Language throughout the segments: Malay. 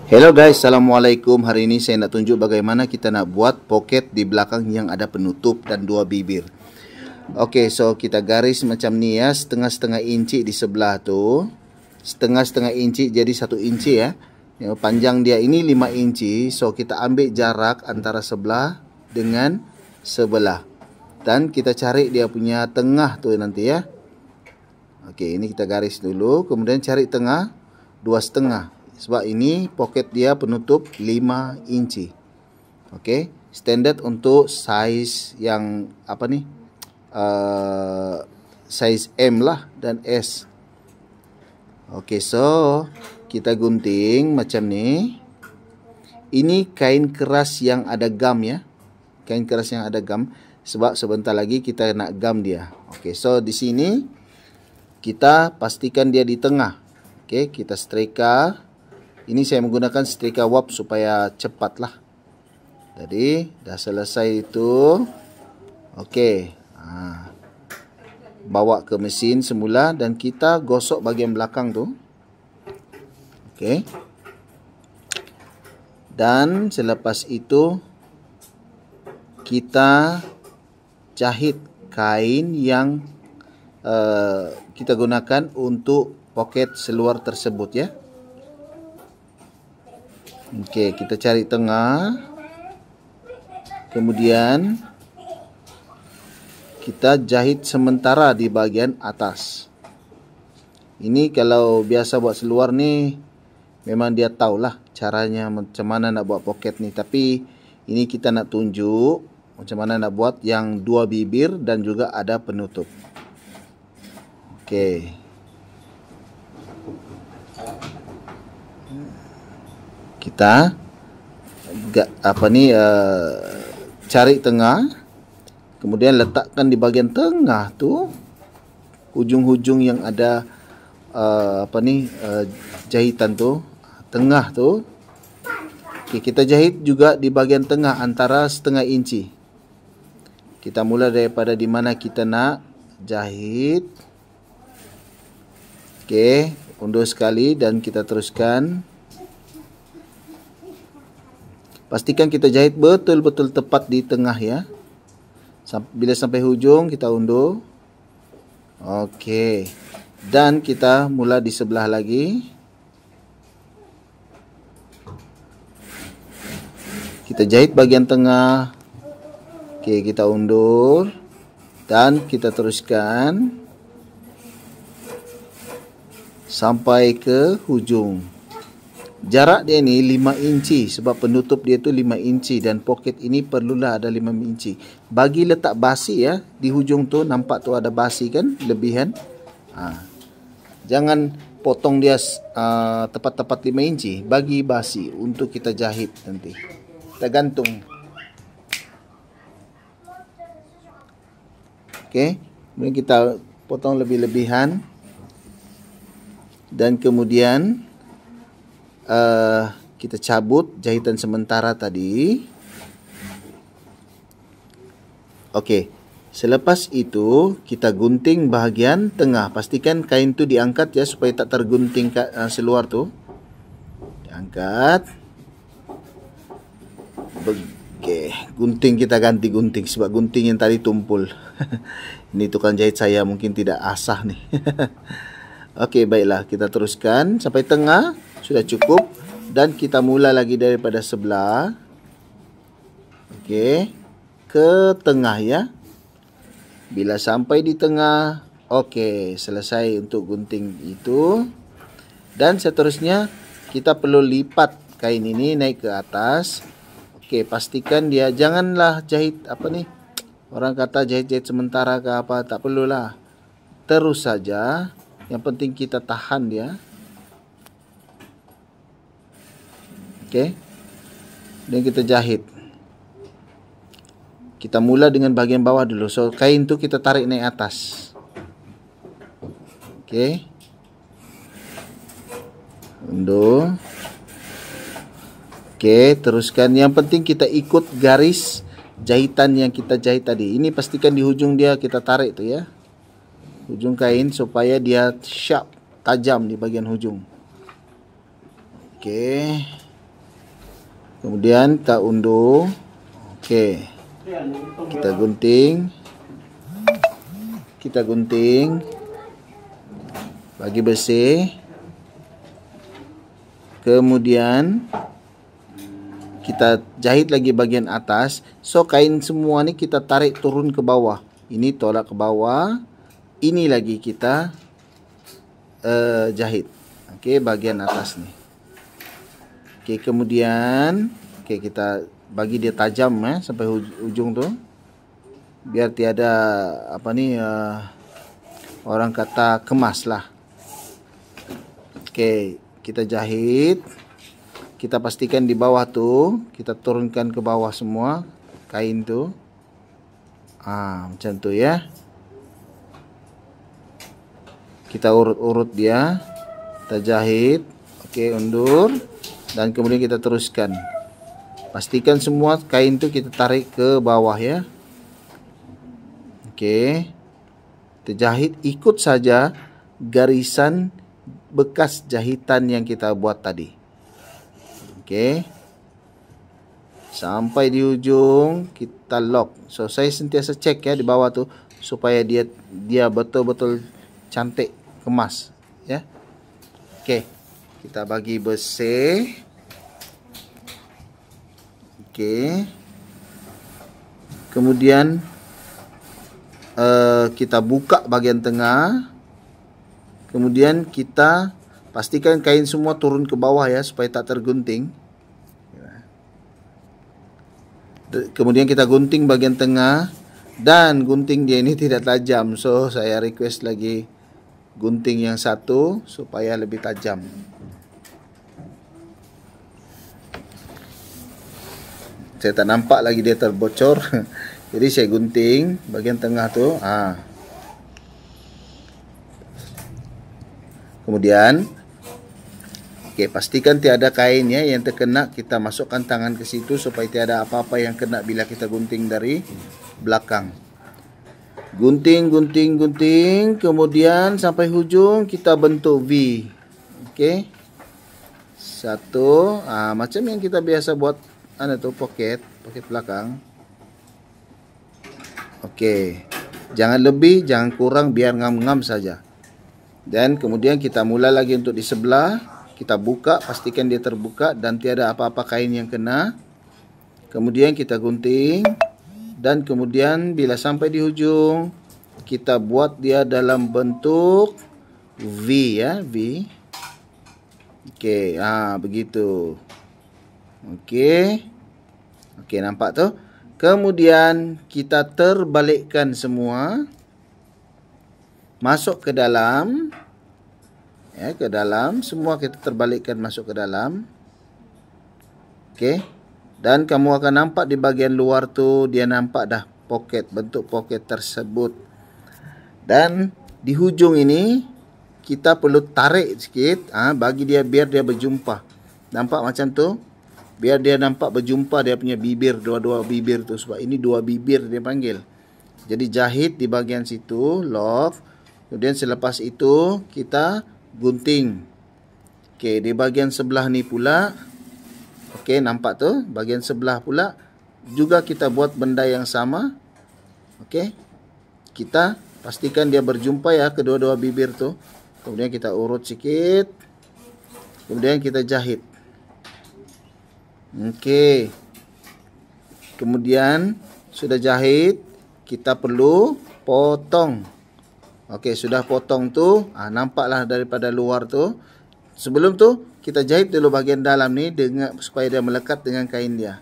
Hello guys, Assalamualaikum. Hari ini saya nak tunjuk bagaimana kita nak buat poket di belakang yang ada penutup dan dua bibir. Okey, so kita garis macam ni ya, setengah-setengah inci di sebelah tu. Setengah-setengah inci jadi 1 inci ya. Panjang dia ini 5 inci. So kita ambil jarak antara sebelah dengan sebelah. Dan kita cari dia punya tengah tu nanti ya. Okey, ini kita garis dulu, kemudian cari tengah 2,5. Sebab ini poket dia penutup 5 inci. Okey, standard untuk size yang apa ni? Size M lah dan S. Okey, so kita gunting macam ni. Ini kain keras yang ada gam ya. Kain keras yang ada gam, sebab sebentar lagi kita nak gam dia. Okey, so di sini kita pastikan dia di tengah. Okey, kita setrika. Ini saya menggunakan setrika wap supaya cepat lah. Jadi dah selesai itu. Okey, bawa ke mesin semula dan kita gosok bahagian belakang tu. Okey. Dan selepas itu kita jahit kain yang kita gunakan untuk poket seluar tersebut ya. Okey, kita cari tengah. Kemudian kita jahit sementara di bahagian atas. Ini kalau biasa buat seluar ni memang dia tahulah caranya macam mana nak buat poket ni, tapi ini kita nak tunjuk macam mana nak buat yang dua bibir dan juga ada penutup. Okey. Kita cari tengah, kemudian letakkan di bahagian tengah tu hujung-hujung yang ada jahitan tu, tengah tu. Okey, kita jahit juga di bahagian tengah antara setengah inci. Kita mula daripada di mana kita nak jahit. Okey, undur sekali dan kita teruskan. Pastikan kita jahit betul-betul tepat di tengah ya. Bila sampai hujung kita undur. Okey. Dan kita mula di sebelah lagi. Kita jahit bahagian tengah. Okey, kita undur dan kita teruskan sampai ke hujung. Jarak dia ni 5 inci sebab penutup dia tu 5 inci dan poket ini perlulah ada 5 inci. Bagi letak basi ya, di hujung tu nampak tu ada basi kan, lebihan. Jangan potong dia tepat-tepat 5 inci, bagi basi untuk kita jahit nanti. Kita gantung. Okey, kemudian kita potong lebih-lebihan dan kemudian kita cabut jahitan sementara tadi. Okey, selepas itu kita gunting bahagian tengah. Pastikan kain tu diangkat ya supaya tak tergunting seluar tu. Diangkat. Okey, gunting kita ganti gunting sebab gunting yang tadi tumpul. Ini tukang jahit saya mungkin tidak asah nih. Okey, baiklah, kita teruskan sampai tengah. Sudah cukup. Dan kita mula lagi daripada sebelah. Okey. Ke tengah ya. Bila sampai di tengah. Okey. Selesai untuk gunting itu. Dan seterusnya. Kita perlu lipat kain ini naik ke atas. Okey. Pastikan dia. Janganlah jahit apa ni. Orang kata jahit-jahit sementara ke apa. Tak perlulah. Terus saja. Yang penting kita tahan dia. Okey. Dan kita jahit. Kita mula dengan bahagian bawah dulu. So kain tu kita tarik naik atas. Okey. Undur. Okey, teruskan. Yang penting kita ikut garis jahitan yang kita jahit tadi. Ini pastikan di hujung dia kita tarik tu ya. Hujung kain supaya dia sharp, tajam di bahagian hujung. Okey. Kemudian kita undur. Okey. Kita gunting. Kita gunting. Bagi bersih. Kemudian kita jahit lagi bagian atas. So kain semua ni kita tarik turun ke bawah. Ini tolak ke bawah. Ini lagi kita jahit. Okey, bagian atas ni. Okey, kemudian kita bagi dia tajam sampai ujung tu. Biar tiada apa ni orang kata kemas lah. Okey, kita jahit. Kita pastikan di bawah tu kita turunkan ke bawah semua kain tu. Macam tu ya. Kita urut-urut dia. Kita jahit. Okey, undur. Dan kemudian kita teruskan. Pastikan semua kain tu kita tarik ke bawah ya. Okey. Kita jahit ikut saja garisan bekas jahitan yang kita buat tadi. Okey. Sampai di ujung kita lock. So saya sentiasa cek ya di bawah tu supaya dia betul-betul cantik, kemas ya. Okey. Kita bagi bersih. Okey. Kemudian kita buka bahagian tengah. Kemudian kita pastikan kain semua turun ke bawah ya supaya tak tergunting. Kemudian kita gunting bahagian tengah dan gunting dia ini tidak tajam. So saya request lagi gunting yang satu supaya lebih tajam. Saya tak nampak lagi dia terbocor. Jadi saya gunting bahagian tengah tu. Kemudian pastikan tiada kain ya yang terkena. Kita masukkan tangan ke situ supaya tiada apa-apa yang kena bila kita gunting dari belakang. Gunting, gunting, gunting. Kemudian sampai hujung kita bentuk V. Okey. Satu. Macam yang kita biasa buat poket belakang. Okey. Jangan lebih, jangan kurang, biar ngam-ngam saja. Dan kemudian kita mula lagi untuk di sebelah. Kita buka, pastikan dia terbuka dan tiada apa-apa kain yang kena. Kemudian kita gunting. Dan kemudian bila sampai di ujung, kita buat dia dalam bentuk V ya, V. Okey, begitu. Okey. Okey, nampak tu? Kemudian kita terbalikkan semua. Masuk ke dalam. Ya, ke dalam. Semua kita terbalikkan masuk ke dalam. Okey. Dan kamu akan nampak di bahagian luar tu dia nampak dah poket, bentuk poket tersebut. Dan di hujung ini kita perlu tarik sikit bagi dia biar dia berjumpa. Nampak macam tu? Biar dia nampak berjumpa dia punya bibir, dua-dua bibir tu, sebab ini dua bibir dia panggil. Jadi jahit di bahagian situ, lock. Kemudian selepas itu kita gunting. Okey, di bahagian sebelah ni pula. Okey, nampak tu? Bahagian sebelah pula juga kita buat benda yang sama. Okey. Kita pastikan dia berjumpa ya kedua-dua bibir tu. Kemudian kita urut sikit. Kemudian kita jahit. Okey. Kemudian sudah jahit, kita perlu potong. Okey, sudah potong tu, nampaklah daripada luar tu. Sebelum tu kita jahit dulu bahagian dalam ni dengan supaya dia melekat dengan kain dia.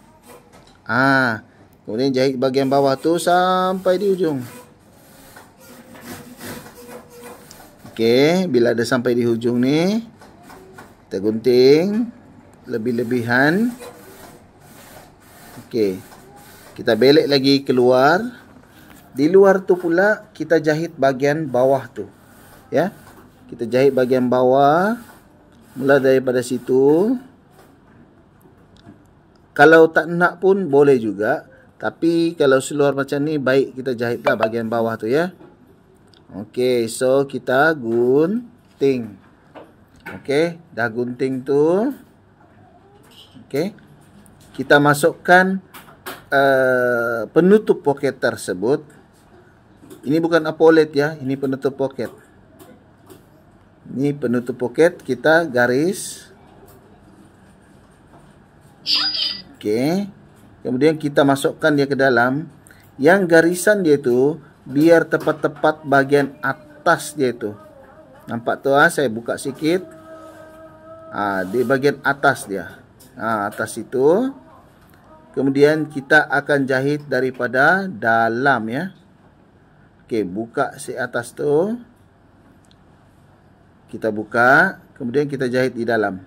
Kemudian jahit bahagian bawah tu sampai di ujung. Okey, bila dah sampai di ujung ni, kita gunting lebih-lebihan. Okey. Kita belek lagi keluar. Di luar tu pula kita jahit bahagian bawah tu. Ya. Kita jahit bahagian bawah. Mula daripada situ. Kalau tak nak pun boleh juga. Tapi kalau seluar macam ni baik kita jahitlah bahagian bawah tu ya. Okey, so kita gunting. Okey, dah gunting tu. Okey. kita masukkan penutup pocket tersebut. Ini bukan apolet ya, ini penutup pocket. Ini penutup pocket, kita garis. Oke. Kemudian kita masukkan dia ke dalam. Yang garisan dia itu biar tepat-tepat bagian atas dia itu. Nampak tuh, saya buka sedikit. Di bagian atas dia. Atas itu. Kemudian kita akan jahit daripada dalam ya. Oke, buka si atas tuh. Kita buka, kemudian kita jahit di dalam.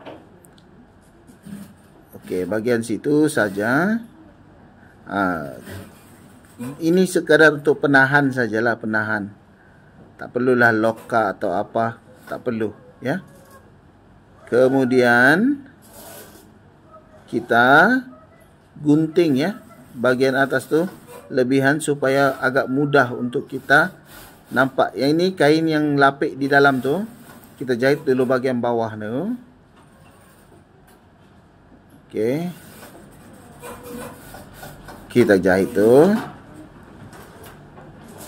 Oke, bagian situ saja. Ini sekadar untuk penahan sajalah, penahan. Tak perlulah loka atau apa, tak perlu ya. Kemudian kita gunting ya, bagian atas tuh lebihan supaya agak mudah untuk kita nampak. Yang ini kain yang lapik di dalam tuh, kita jahit dulu bagian bawah tuh. Oke. Kita jahit tuh.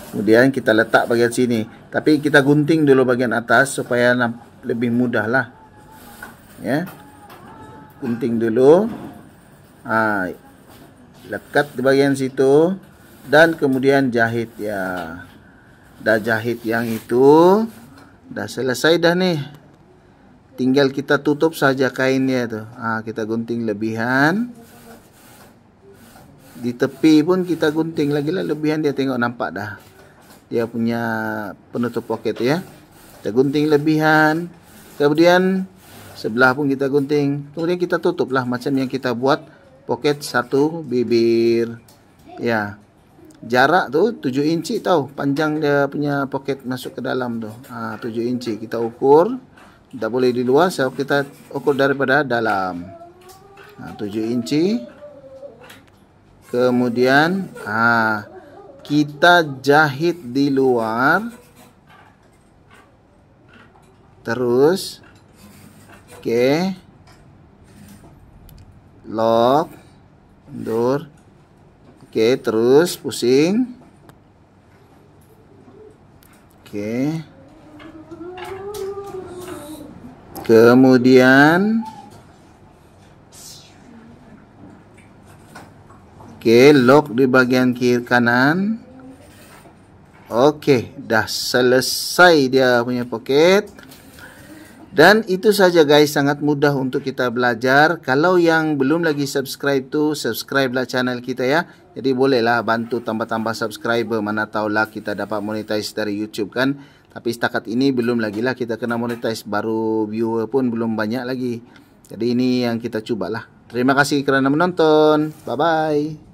Kemudian kita letak bagian sini. Tapi kita gunting dulu bagian atas supaya lebih mudah lah. Ya. Gunting dulu. Lekat di bagian situ. Dan kemudian jahit ya. Dah jahit yang itu. Dah selesai dah nih. Tinggal kita tutup saja kainnya tuh. Kita gunting lebihan. Di tepi pun kita gunting lagi lah lebihan, dia tengok nampak dah. Dia punya penutup pocket ya. Kita gunting lebihan. Kemudian sebelah pun kita gunting. Kemudian kita tutup lah macam yang kita buat pocket satu bibir. Ya. Jarak tuh 7 inci tahu. Panjang dia punya pocket masuk ke dalam tuh. 7 inci kita ukur. Tak boleh di luar, sebab kita ukur daripada dalam. 7 inci. Kemudian kita jahit di luar. Terus oke. Lock, mundur. Oke, terus pusing. Oke. Kemudian lock di bagian kiri kanan. Oke, dah selesai dia punya pocket. Dan itu saja guys, sangat mudah untuk kita belajar. Kalau yang belum lagi subscribe tu, subscribe lah channel kita ya. Jadi bolehlah bantu tambah-tambah subscriber, mana tahulah kita dapat monetize dari YouTube kan. Tapi setakat ini belum lagi lah kita kena monetize, baru viewer pun belum banyak lagi. Jadi ini yang kita cubalah. Terima kasih kerana menonton. Bye bye.